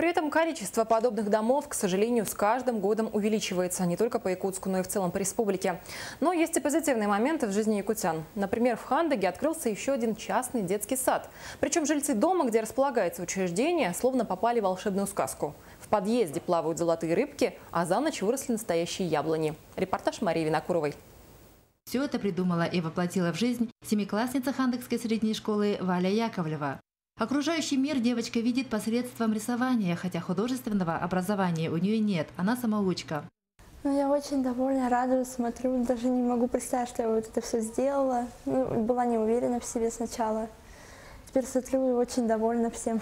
При этом количество подобных домов, к сожалению, с каждым годом увеличивается. Не только по Якутску, но и в целом по республике. Но есть и позитивные моменты в жизни якутян. Например, в Хандыге открылся еще один частный детский сад. Причем жильцы дома, где располагается учреждение, словно попали в волшебную сказку. В подъезде плавают золотые рыбки, а за ночь выросли настоящие яблони. Репортаж Марии Винокуровой. Все это придумала и воплотила в жизнь семиклассница Хандыгской средней школы Валя Яковлева. Окружающий мир девочка видит посредством рисования, хотя художественного образования у нее нет, она самоучка. Я очень довольна, радуюсь, смотрю, даже не могу представить, что я вот это все сделала. Была не уверена в себе сначала. Теперь смотрю и очень довольна всем.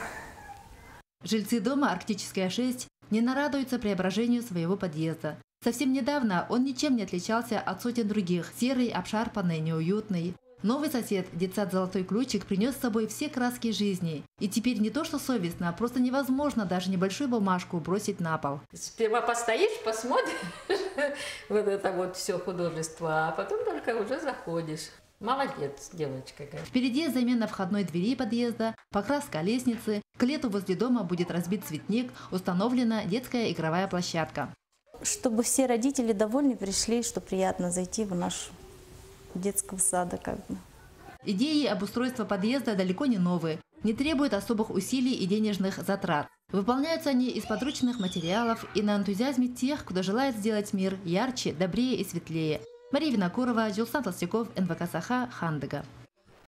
Жильцы дома «Арктическая 6» не нарадуются преображению своего подъезда. Совсем недавно он ничем не отличался от сотен других – серый, обшарпанный, неуютный. Новый сосед, детсад «Золотой ключик», принес с собой все краски жизни. И теперь не то что совестно, а просто невозможно даже небольшую бумажку бросить на пол. Сперва постоишь, посмотришь вот это вот все художество, а потом только уже заходишь. Молодец, девочка. Впереди замена входной двери подъезда, покраска лестницы. К лету возле дома будет разбит цветник, установлена детская игровая площадка. Чтобы все родители довольны пришли, что приятно зайти в наш детского сада. Идеи обустройства подъезда далеко не новые, не требуют особых усилий и денежных затрат. Выполняются они из подручных материалов и на энтузиазме тех, кто желает сделать мир ярче, добрее и светлее. Мария Винокурова, Жилсан Толстяков, НВК Саха, Хандыга.